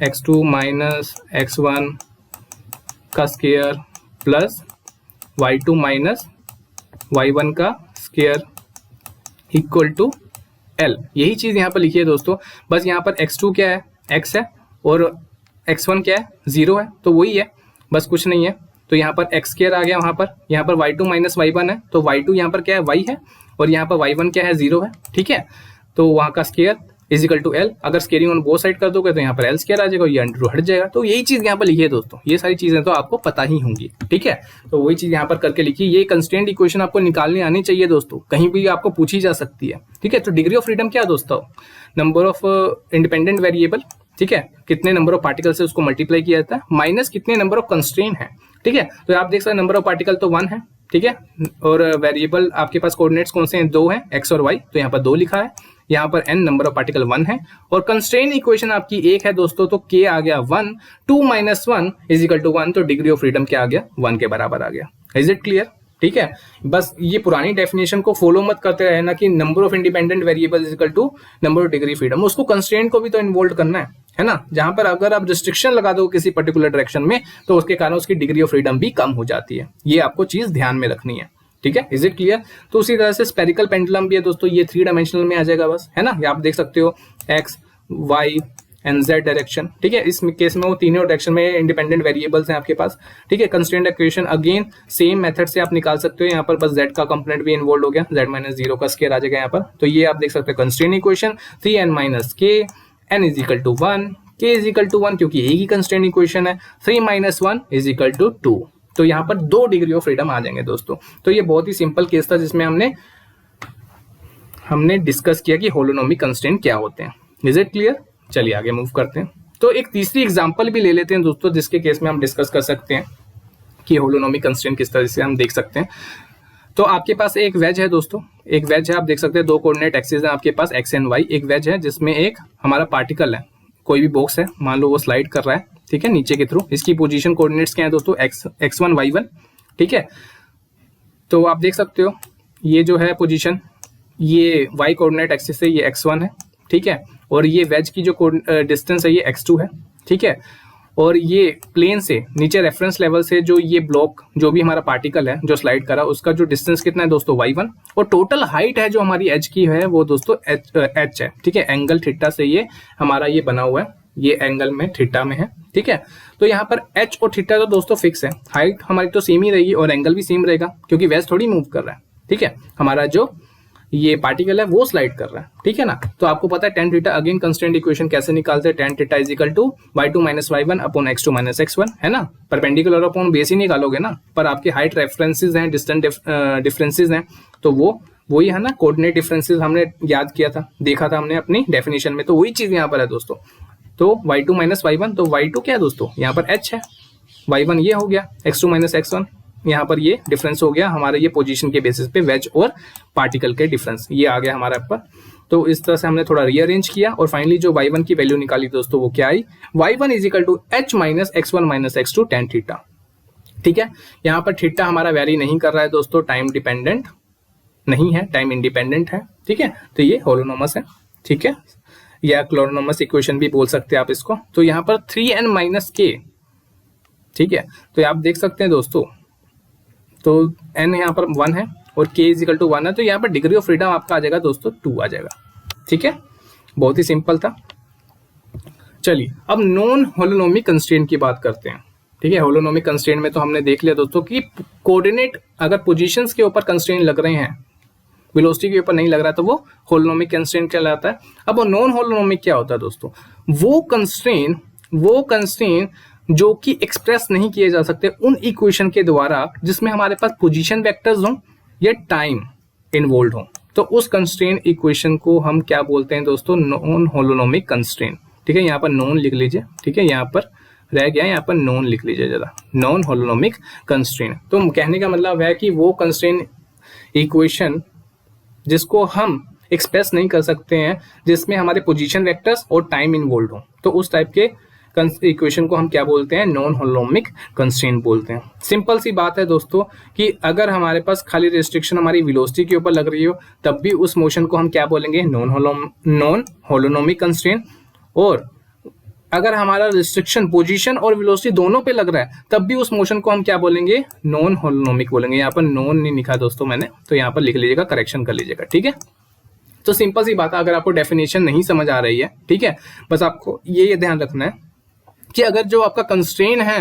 x2 minus x1 का square plus y2 minus y1 का स्क्वायर इक्वल टू L। यही चीज यहाँ पर लिखी है दोस्तों। बस यहाँ पर x2 क्या है, x है, और x1 क्या है, 0 है, तो वही है, बस कुछ नहीं है। तो यहाँ पर x स्क्वायर आ गया, वहां पर यहाँ पर y2 माइनस y1 है, तो y2 यहाँ पर क्या है, y है, और यहाँ पर y1 क्या है, 0 है। ठीक है, तो वहां का square is equal to L। अगर स्केयरिंग ऑन बोथ साइड कर दोगे तो यहाँ पर L स्क्वायर आ जाएगा, ये अंडर हट जाएगा। तो यही चीज यहाँ पर लिखी है दोस्तों, ये सारी चीजें तो आपको पता ही होंगी। ठीक है, तो वही चीज यहाँ पर करके लिखी। ये कंस्ट्रेंट इक्वेशन आपको निकालने आनी चाहिए दोस्तों, कहीं भी आपको पूछी जा सकती है। ठीक है, तो डिग्री ऑफ फ्रीडम क्या है दोस्तों, नंबर ऑफ इंडिपेंडेंट वेरिएबल, ठीक है, कितने नंबर ऑफ पार्टिकल से उसको मल्टीप्लाई किया जाता है, माइनस कितने नंबर ऑफ कंस्ट्रेंट है। ठीक है, तो आप देख सकते हैं नंबर ऑफ पार्टिकल तो 1 है। ठीक है, और वेरिएबल आपके पास कोऑर्डिनेट्स कौन से हैं, 2 हैं, x और y, तो यहाँ पर 2 लिखा है। यहाँ पर n नंबर ऑफ पार्टिकल 1 है, और कंस्ट्रेंट इक्वेशन आपकी 1 है दोस्तों, तो k आ गया 1, 2 माइनस 1 इज इक्वल टू 1, तो डिग्री ऑफ फ्रीडम क्या आ गया, 1 के बराबर आ गया। Is it clear. ठीक है, बस ये पुरानी डेफिनेशन को फॉलो मत करते रहे ना, कि number of independent variable is equal to number of degree freedom, उसको कंस्ट्रेंट को भी तो इन्वॉल्व करना है ना। जहां पर अगर आप रिस्ट्रिक्शन लगा दो किसी पर्टिकुलर डायरेक्शन में, तो उसके कारण उसकी डिग्री ऑफ फ्रीडम भी कम हो जाती है। ये आपको चीज ध्यान में रखनी है। ठीक है, इज इट क्लियर। तो उसी तरह से स्पेरिकल पेंडुलम भी है दोस्तों, ये 3 डायमेंशनल में आ जाएगा बस, है ना। ये आप देख सकते हो x y and z direction. ठीक है, इस केस में वो तीनों डायरेक्शन में इंडिपेंडेंट वेरिएबल्स हैं आपके पास। ठीक है, constraint equation again same method से आप निकाल सकते हो। यहाँ पर बस z का कंपोनेंट भी इन्वॉल्व हो गया, z माइनस 0 का स्क्वायर आ जाएगा यहाँ पर। तो ये आप देख सकते हो constraint equation 3n minus k, n is equal to 1, k is equal to 1, क्योंकि एक ही कंस्ट्रेंट इक्वेशन है, 3 माइनस 1 इज इक्वल टू 2। तो यहाँ पर 2 डिग्री ऑफ फ्रीडम आ जाएंगे दोस्तों। तो ये बहुत ही सिंपल केस था जिसमें हमने डिस्कस किया कि होलोनोमिक कंस्ट्रेंट क्या होते हैं। Is it clear. चलिए आगे मूव करते हैं। तो एक तीसरी एग्जांपल भी ले लेते हैं दोस्तों, जिसके केस में हम डिस्कस कर सकते हैं कि होलोनोमिक कंस्ट्रेंट किस तरह से हम देख सकते हैं। तो आपके पास एक वेज है दोस्तों, एक वेज है, आप देख सकते हैं 2 कोऑर्डिनेट एक्सिस है आपके पास, x एंड y। एक वेज है जिसमें एक हमारा पार्टिकल है, कोई भी बॉक्स है, मान लो वो स्लाइड कर रहा है, ठीक है, नीचे के थ्रू। इसकी पोजीशन कोऑर्डिनेट्स क्या है दोस्तों, x1 y1। ठीक है, तो आप देख सकते हो ये जो है पोजीशन, ये y कोऑर्डिनेट एक्सिस से ये x1 है। ठीक है, और ये वेज की जो डिस्टेंस है ये x2 है। ठीक है, और ये प्लेन से नीचे रेफरेंस लेवल से जो ये ब्लॉक, जो भी हमारा पार्टिकल है जो स्लाइड करा, उसका जो डिस्टेंस कितना है दोस्तों, y1। और टोटल हाइट है जो हमारी एज की है वो दोस्तों h है। ठीक है, एंगल थीटा से ये हमारा ये बना हुआ है, ये एंगल में थीटा में है। ठीक है, तो यहाँ पर h और थीटा तो दोस्तों फिक्स है, हाइट हमारी तो सेम ही रहेगी और एंगल भी सेम रहेगा, क्योंकि वेज थोड़ी मूव कर रहा है। ठीक है, हमारा जो ये पार्टिकल है वो स्लाइड कर रहा है। ठीक है ना, तो आपको पता है tan theta, again constraint equation कैसे निकालते हैं, tan theta is equal to y2 minus y1 upon x2 minus x1, है ना। परपेंडिकुलर अपॉन बेस ही निकालोगे ना, पर आपके हाइट रेफरेंसेस हैं, डिस्टेंस डिफरेंसेस हैं, तो वो वही है ना, कोऑर्डिनेट डिफरेंसेस हमने याद किया था, देखा था हमने अपनी डेफिनेशन में। तो वही चीज यहाँ पर है दोस्तों। तो y2 माइनस y1, तो y2 क्या है दोस्तों, यहाँ पर h है, y1 ये हो गया, x2 माइनस x1, यहाँ पर ये डिफरेंस हो गया हमारे ये पोजीशन के बेसिस पे वेज और पार्टिकल के डिफरेंस, ये आ गया हमारा ऊपर। तो इस तरह से हमने थोड़ा रीअरेंज किया और फाइनली जो y1 की वैल्यू निकाली दोस्तों वो क्या आई, y1 is equal to h minus x1 minus x2 tan theta. ठीक है, यहाँ पर थीटा हमारा वेरी नहीं कर रहा है दोस्तों, टाइम डिपेंडेंट नहीं है, टाइम इंडिपेंडेंट है। ठीक है, तो ये होलोनोमस है। ठीक है, या क्लोरोनोमस इक्वेशन भी बोल सकते हैं आप इसको। तो यहाँ पर 3n माइनस k, ठीक है, तो आप देख सकते हैं दोस्तों, तो n यहाँ पर 1 है और k इज इक्वल टू 1 है, तो यहाँ पर डिग्री ऑफ फ्रीडम आपका आ जाएगा दोस्तों 2 आ जाएगा। ठीक है, बहुत ही सिंपल था। चलिए अब नॉन होलोनोमिक कंस्ट्रेंट की बात करते हैं। ठीक है, होलोनोमिक कंस्ट्रेंट में तो हमने देख लिया दोस्तों कि कोऑर्डिनेट अगर पोजीशंस के ऊपर कंस्ट्रेंट लग रहे हैं, वेलोसिटी के ऊपर नहीं लग रहा तो वो होलोनोमिक कंस्ट्रेंट कहलाता है। अब वो नॉन होलोनोमिक क्या होता है दोस्तों? वो कंस्ट्रेंट जो कि एक्सप्रेस नहीं किए जा सकते उन इक्वेशन के द्वारा जिसमें हमारे पास पोजीशन वेक्टर्स हों या टाइम इन्वॉल्व हो, तो उस कंस्ट्रेंट इक्वेशन को हम क्या बोलते हैं दोस्तों? Non holonomic constraint. ठीक है, यहाँ पर नॉन लिख लीजिए। ठीक है, यहाँ पर रह गया, यहाँ पर नॉन लिख लीजिए जरा, नॉन होलोनोमिक कंस्ट्रेंट। तो कहने का मतलब है कि वो कंस्ट्रेंट इक्वेशन जिसको हम एक्सप्रेस नहीं कर सकते हैं, जिसमें हमारे पोजीशन वेक्टर्स और टाइम इन्वॉल्व हो, तो उस टाइप के इक्वेशन को हम क्या बोलते हैं? नॉन होलोनोमिक कंस्ट्रेंट बोलते हैं। सिंपल सी बात है दोस्तों कि अगर हमारे पास खाली रिस्ट्रिक्शन हमारी वेलोसिटी के ऊपर लग रही हो तब भी उस मोशन को हम क्या बोलेंगे? Non holonomic constraint. और अगर हमारा रिस्ट्रिक्शन पोजीशन और वेलोसिटी दोनों पे लग रहा है तब भी उस मोशन को हम क्या बोलेंगे? नॉन होलोनोमिक बोलेंगे। यहाँ पर नॉन नहीं लिखा दोस्तों मैंने, तो यहाँ पर लिख लीजिएगा, करेक्शन कर लीजिएगा। ठीक है, तो सिंपल सी बात है, अगर आपको डेफिनेशन नहीं समझ आ रही है, ठीक है, बस आपको ये ध्यान रखना है कि अगर जो आपका कंस्ट्रेंट है,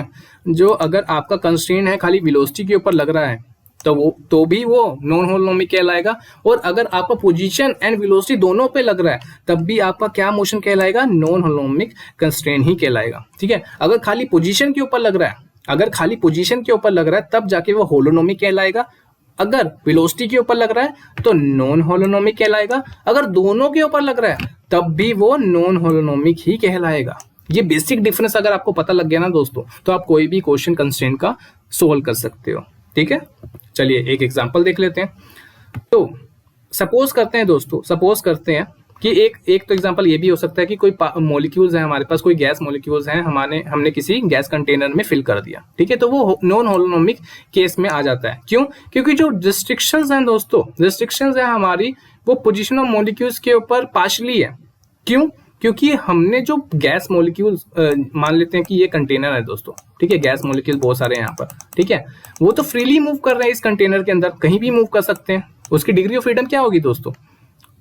अगर आपका कंस्ट्रेंट है खाली वेलोसिटी के ऊपर लग रहा है तो भी वो नॉन होलोनोमिक कहलाएगा। और अगर आपका पोजीशन एंड वेलोसिटी दोनों पे लग रहा है तब भी आपका क्या मोशन कहलाएगा? नॉन होलोनोमिक कंस्ट्रेंट ही कहलाएगा। ठीक है, अगर खाली पोजीशन के ऊपर लग रहा है तब जाके वो होलोनोमिक कहलाएगा। अगर वेलोसिटी के ऊपर लग रहा है तो नॉन होलोनोमिक कहलाएगा। अगर दोनों के ऊपर लग रहा है तब भी वो नॉन होलोनोमिक ही कहलाएगा। ये बेसिक डिफरेंस अगर आपको पता लग गया ना दोस्तों, तो आप कोई भी क्वेश्चन कंस्ट्रेंट का सोल्व कर सकते हो। ठीक है, चलिए एक एग्जांपल देख लेते हैं। तो सपोज करते हैं कि एक तो एग्जांपल ये भी हो सकता है कि कोई मॉलिक्यूल्स है हमारे पास, कोई गैस मॉलिक्यूल्स हैं, हमने किसी गैस कंटेनर में फिल कर दिया। ठीक है, तो वो नॉन होलोनोमिक केस में आ जाता है। क्यों? क्योंकि जो रिस्ट्रिक्शंस हैं दोस्तों, रिस्ट्रिक्शंस है हमारी, वो पोजीशन ऑफ मॉलिक्यूल्स के ऊपर पार्शली है। क्यों? क्योंकि हमने जो गैस मॉलिक्यूल्स, मान लेते हैं कि ये कंटेनर है दोस्तों, ठीक है, गैस मॉलिक्यूल बहुत सारे हैं यहाँ पर, ठीक है, वो तो फ्रीली मूव कर रहे हैं इस कंटेनर के अंदर, कहीं भी मूव कर सकते हैं। उसकी डिग्री ऑफ फ्रीडम क्या होगी दोस्तों?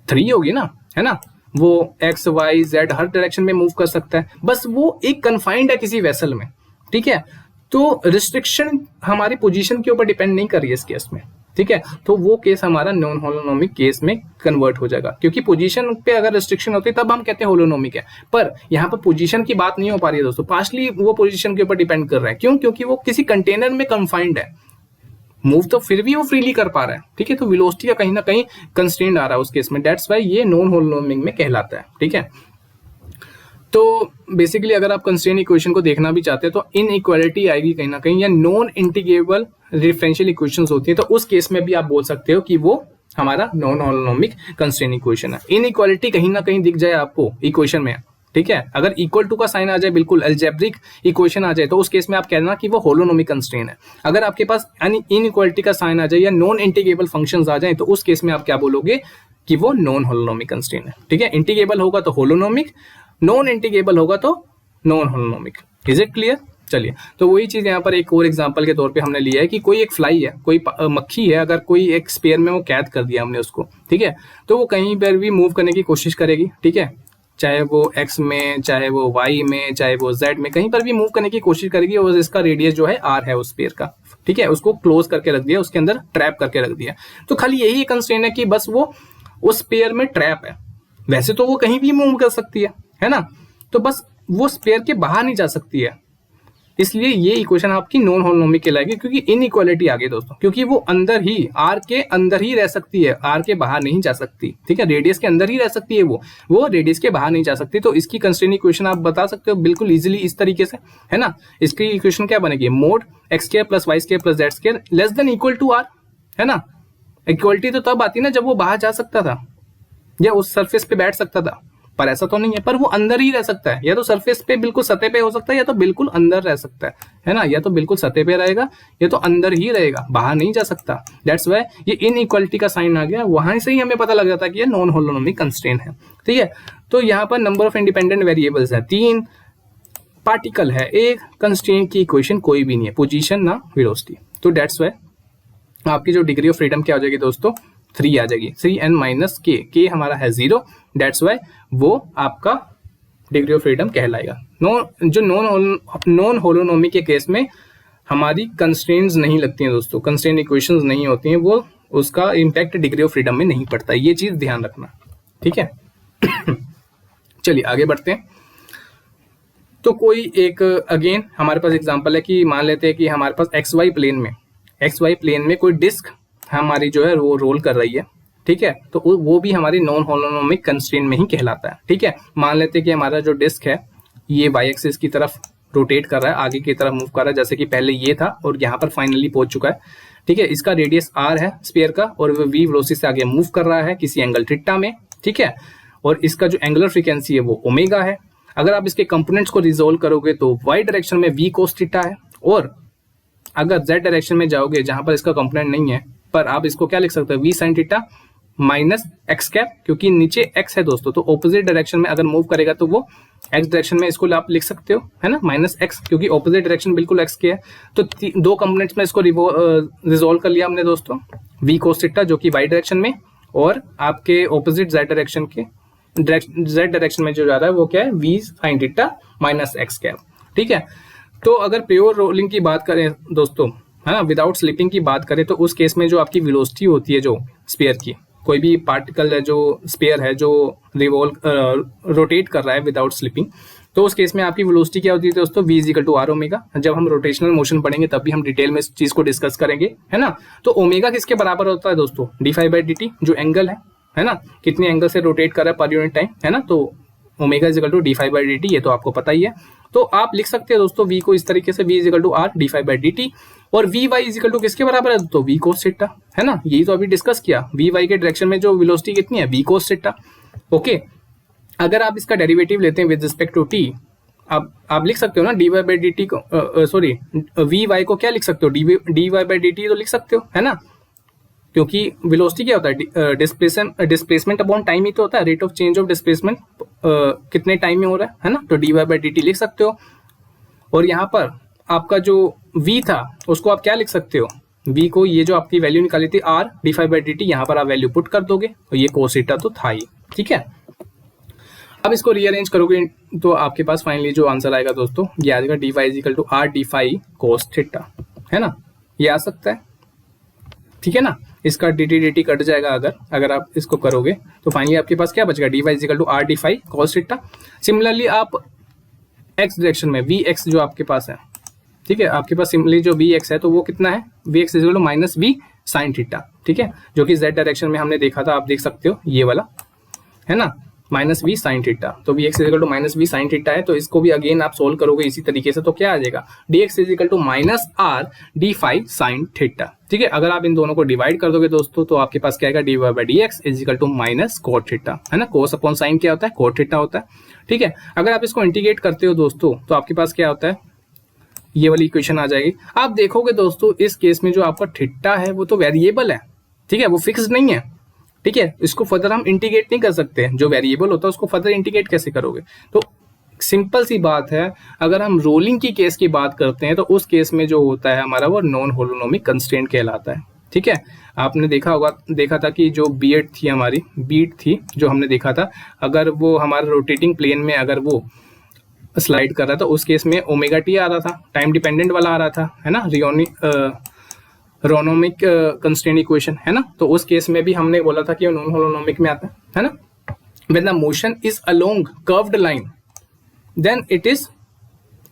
3 होगी ना, है ना। वो एक्स वाई जेड हर डायरेक्शन में मूव कर सकता है, बस वो एक कन्फाइंड है किसी वेसल में। ठीक है, तो रिस्ट्रिक्शन हमारी पोजीशन के ऊपर डिपेंड नहीं कर रही है इस केस में। ठीक है, तो वो केस हमारा नॉन होलोनोमिक केस में कन्वर्ट हो जाएगा, क्योंकि पोजीशन पे अगर रिस्ट्रिक्शन होती है तब हम कहते हैं होलोनोमिक है। पर यहाँ पर पोजीशन की बात नहीं हो पा रही है दोस्तों, पार्शली वो पोजीशन के ऊपर डिपेंड कर रहा है। क्यों? क्योंकि वो किसी कंटेनर में कन्फाइंड है, मूव तो फिर भी वो फ्रीली कर पा रहा है। ठीक है, तो वेलोसिटी का कहीं ना कहीं कंस्ट्रेंट आ रहा है उस केस में, दैट्स व्हाई ये नॉन होलोनोमिक में कहलाता है। ठीक है, तो बेसिकली अगर आप कंस्ट्रेंट इक्वेशन को देखना भी चाहते हैं तो इनइक्वालिटी आएगी कहीं ना कहीं, या नॉन इंटीग्रेबल डिफरेंशियल इक्वेशंस होती है, तो उस केस में भी आप बोल सकते हो कि वो हमारा नॉन होलोनोमिक कंस्ट्रेंट इक्वेशन है। इनइक्वालिटी कहीं ना कहीं दिख जाए आपको इक्वेशन में, ठीक है, अगर इक्वल टू का साइन आ जाए, बिल्कुल अलजेब्रिक इक्वेशन आ जाए, तो उस केस में आप कहना कि वो होलोनोमिक कंस्ट्रेंट है। अगर आपके पास इनइक्वालिटी का साइन आ जाए या नॉन इंटीग्रेबल फंक्शंस आ जाए, तो उस केस में आप क्या बोलोगे कि वो नॉन होलोनोमिक कंस्ट्रेंट है। ठीक है, इंटीग्रेबल होगा तो होलोनोमिक, नॉन इंटीग्रेबल होगा तो non holonomic. Is it clear? चलिए, तो वही चीज यहाँ पर एक और एग्जांपल के तौर पे हमने लिया है कि कोई एक फ्लाई है, कोई मक्खी है, अगर कोई एक स्पेयर में वो कैद कर दिया हमने उसको, ठीक है, तो वो कहीं पर भी मूव करने की कोशिश करेगी। ठीक है, चाहे वो एक्स में, चाहे वो वाई में, चाहे वो जेड में, कहीं पर भी मूव करने की कोशिश करेगी, और इसका रेडियस जो है आर है उस स्पेयर का। ठीक है, उसको क्लोज करके रख दिया, उसके अंदर ट्रैप करके रख दिया, तो खाली यही कंस्ट्रेंट है कि बस वो उस स्पेयर में ट्रैप है। वैसे तो वो कहीं भी मूव कर सकती है ना, तो बस वो स्पेयर के बाहर नहीं जा सकती है, इसलिए ये इक्वेशन आपकी नॉन होलोनोमिक कहलाएगी, क्योंकि इनइक्वालिटी आ गई दोस्तों, क्योंकि वो अंदर ही, आर के अंदर ही रह सकती है, आर के बाहर नहीं जा सकती। ठीक है, रेडियस के अंदर ही रह सकती है, वो रेडियस के बाहर नहीं जा सकती। तो इसकी कंस्ट्रेंट इक्वेशन आप बता सकते हो बिल्कुल इजीली इस तरीके से, है ना। इसकी इक्वेशन क्या बनेगी? Mod x square plus y square plus z square less than equal to r, है ना। इक्वलिटी तो तब आती ना जब वो बाहर जा सकता था या उस सरफेस पे बैठ सकता था, पर ऐसा तो नहीं है, पर वो अंदर ही रह सकता है, या तो सरफेस पे बिल्कुल सतह पे हो सकता है, या तो बिल्कुल अंदर रह सकता है ना, या तो बिल्कुल सतह पे रहेगा या तो अंदर ही रहेगा, बाहर नहीं जा सकता। दैट्स व्हाई ये इनइक्वालिटी का साइन आ गया, वहां से ही हमें पता लग जाता है कि ये नॉन होलोनोमिक कंस्ट्रेंट है। ठीक है, तो यहाँ पर नंबर ऑफ इंडिपेंडेंट वेरिएबल्स है 3, पार्टिकल है एक, कंस्ट्रेंट की इक्वेशन कोई भी नहीं है, पोजीशन ना वेलोसिटी। तो दैट्स व्हाई आपकी जो डिग्री ऑफ फ्रीडम क्या हो जाएगी दोस्तों? 3 आ जाएगी, 3n माइनस के हमारा है 0, दैट्स व्हाई वो आपका डिग्री ऑफ फ्रीडम कहलाएगा। जो नॉन होलोनोमिक के केस में हमारी कंस्ट्रेंट्स नहीं लगती हैं दोस्तों, कंस्ट्रेंट इक्वेशंस नहीं होती हैं, वो उसका इम्पैक्ट डिग्री ऑफ फ्रीडम में नहीं पड़ता, ये चीज ध्यान रखना, ठीक है। चलिए आगे बढ़ते हैं। तो कोई एक अगेन हमारे पास एग्जांपल है कि मान लेते हैं कि हमारे पास एक्स वाई प्लेन में कोई डिस्क हमारी जो है वो रोल कर रही है, ठीक है। तो वो भी हमारी नॉन होलोनोमिक कंस्ट्रेंट में ही कहलाता है, ठीक है। मान लेते हैं कि हमारा जो डिस्क है ये वाई एक्सिस की तरफ रोटेट कर रहा है, आगे की तरफ मूव कर रहा है, जैसे कि पहले ये था और यहाँ पर फाइनली पहुंच चुका है, ठीक है। इसका रेडियस आर है स्फीयर का और वो वी वेलोसिटी से आगे मूव कर रहा है किसी एंगल थीटा में, ठीक है। और इसका जो एंगुलर फ्रीक्वेंसी है वो ओमेगा है। अगर आप इसके कंपोनेंट्स को रिजोल्व करोगे तो वाई डायरेक्शन में वी कोस थीटा है, और अगर जेड डायरेक्शन में जाओगे जहां पर इसका कंपोनेंट नहीं है, पर आप इसको क्या लिख सकते हो, v sine theta minus x cap, क्योंकि नीचे एक्स है दोस्तों, तो ऑपोजिट डायरेक्शन में अगर मूव करेगा तो वो एक्स डायरेक्शन में इसको आप लिख सकते हो, है ना, माइनस एक्स, क्योंकि ऑपोजिट डायरेक्शन बिल्कुल एक्स की है। तो दो कंपोनेंट्स में इसको रिजोल्व कर लिया हमने दोस्तों, वी कोस थीटा जो कि वाई डायरेक्शन में, और आपके ऑपोजिट जेड डायरेक्शन में जो जा रहा है वो क्या है, v sine theta minus x cap, ठीक है। तो अगर प्योर रोलिंग की बात करें दोस्तों, है ना, विदाउट स्लिपिंग की बात करें, तो उस केस में जो आपकी वेलोसिटी होती है जो स्फीयर की, कोई भी पार्टिकल है जो स्फीयर है जो रोटेट कर रहा है विदाउट स्लिपिंग, तो उस केस में आपकी वेलोसिटी क्या होती है दोस्तों, v is equal to r omega. जब हम रोटेशनल मोशन पढ़ेंगे तब भी हम डिटेल में इस चीज को डिस्कस करेंगे, है ना। तो ओमेगा किसके बराबर होता है दोस्तों, d phi by D t, जो एंगल है ना, कितने एंगल से रोटेट कर रहा है पर यूनिट टाइम, है ना। तो omega is equal to d phi by D t, ये तो आपको पता ही है। तो आप लिख सकते हैं दोस्तों v को इस तरीके से, v is equal to R D phi by D T, और V Y is equal to किसके बराबर है दोस्तों, वी कोस थीटा, है ना। यही तो अभी डिस्कस किया, वी वाई के डायरेक्शन में जो वेलोसिटी कितनी है, वी कोस थीटा, ओके। अगर आप इसका डेरिवेटिव लेते हैं विद रिस्पेक्ट टू टी, आप लिख सकते हो ना d y by D t को, सॉरी वी वाई को क्या लिख सकते हो, d y by D t तो लिख सकते हो, है ना, क्योंकि वेलोसिटी क्या होता है, डिस्प्लेसमेंट अपॉन टाइम ही तो होता है, rate of change of displacement कितने टाइम में हो रहा है ना, तो d y by D t लिख सकते हो। और यहाँ पर आपका जो v था उसको आप क्या लिख सकते हो, v को, ये जो आपकी वैल्यू निकाली थी r d phi by D t, यहाँ पर आप वैल्यू पुट कर दोगे, और ये कोस थीटा तो था ही, ठीक है। अब इसको रीअरेंज करोगे तो आपके पास फाइनली जो आंसर आएगा दोस्तों, ये आ जाएगा d y is equal to R D phi cos theta, है ना, ये आ सकता है, ठीक है ना। इसका D T D T cut जाएगा अगर आप इसको करोगे, तो फाइनली आपके पास क्या बचेगा, d y is equal to R D phi cos theta. Similarly आप एक्स डायरेक्शन में वी एक्स जो आपके पास है, ठीक है, आपके पास सिंपली जो वी एक्स है तो वो कितना है, v x is equal to minus v sine theta, ठीक है, जो कि जेड डायरेक्शन में हमने देखा था, आप देख सकते हो ये वाला, है ना, माइनस वी साइन थीटा। तो v x is equal to minus v sine theta है, तो इसको भी अगेन आप सोल्व करोगे इसी तरीके से, तो क्या आ जाएगा, d x is equal to minus r D phi sine theta, ठीक है। अगर आप इन दोनों को डिवाइड कर दोगे दोस्तों, तो आपके पास क्या आएगा, d y by d x is equal to minus cot theta, है ना, कोस अपॉन साइन क्या होता है, कोट थीटा होता है, ठीक है। अगर आप इसको इंटीग्रेट करते हो दोस्तों, तो आपके पास क्या होता है, ये वाली इक्वेशन आ जाएगी। आप देखोगे दोस्तों इस केस में जो आपका थीटा है वो तो वेरिएबल है, ठीक है, वो फिक्स नहीं है, ठीक है। इसको फर्दर हम इंटीग्रेट नहीं कर सकते, जो वेरिएबल होता है उसको फर्दर इंटीग्रेट कैसे करोगे। तो सिंपल सी बात है, अगर हम रोलिंग की केस की बात करते हैं तो उस केस में जो होता है हमारा वो नॉन होलोनोमिक कंस्ट्रेंट कहलाता है, ठीक है। आपने देखा था कि जो बीट थी हमारी, बीट थी जो हमने देखा था, अगर वो हमारा रोटेटिंग प्लेन में अगर वो स्लाइड कर रहा था, उस केस में ओमेगा टी आ रहा था, टाइम डिपेंडेंट वाला आ रहा था, है ना, रोनोमिक कंस्ट्रेंट इक्वेशन, है ना। तो उस केस में भी हमने बोला था कि नॉन होलोनोमिक में आता है ना। When the motion is along curved line then it is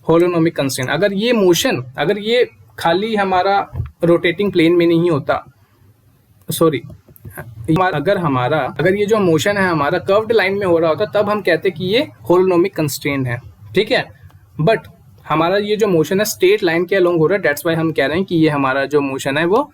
holonomic constraint. अगर ये मोशन, अगर ये खाली हमारा रोटेटिंग प्लेन में नहीं होता, सॉरी, अगर ये जो मोशन है हमारा कर्व्ड लाइन में हो रहा होता, तब हम कहते कि ये होलोनोमिक कंस्ट्रेंट है, ठीक है। बट हमारा ये जो मोशन है स्ट्रेट लाइन के अलोंग हो रहा है, दैट्स व्हाई हम कह रहे हैं कि ये हमारा जो मोशन है वो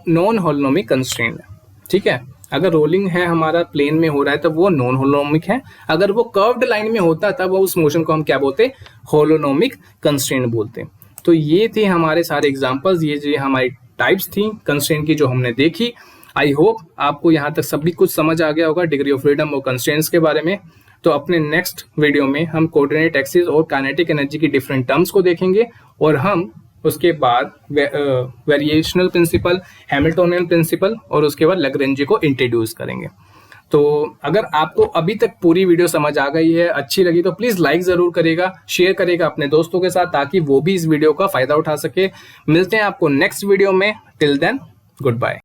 नॉन होलोनोमिक कंस्ट्रेंट है, ठीक है। अगर रोलिंग है हमारा प्लेन में हो रहा है तब वो नॉन होलोनोमिक है, अगर वो कर्व्ड लाइन में होता तब उस मोशन को हम क्या बोलते, होलोनोमिक कंस्ट्रेंट बोलते। तो ये थे हमारे सारे एग्जांपल्स, ये जो हमारी टाइप्स थी कंस्ट्रेंट की जो हमने देखी। आई होप आपको यहाँ तक सभी कुछ समझ आ गया होगा डिग्री ऑफ फ्रीडम और कंस्ट्रेंट्स के बारे में। तो अपने नेक्स्ट वीडियो में हम कोऑर्डिनेट एक्सिस और काइनेटिक एनर्जी की डिफरेंट टर्म्स को देखेंगे, और हम उसके बाद वेरिएशनल प्रिंसिपल, हैमिल्टोनियन प्रिंसिपल और उसके बाद लैग्रेंज को इंट्रोड्यूस करेंगे। तो अगर आपको अभी तक पूरी वीडियो समझ आ गई है, अच्छी लगी, तो प्लीज लाइक जरूर करेगा, शेयर करेगा अपने दोस्तों के साथ, ताकि वो भी इस वीडियो का फायदा उठा सके। मिलते हैं आपको नेक्स्ट वीडियो में, टिल देन गुड बाय।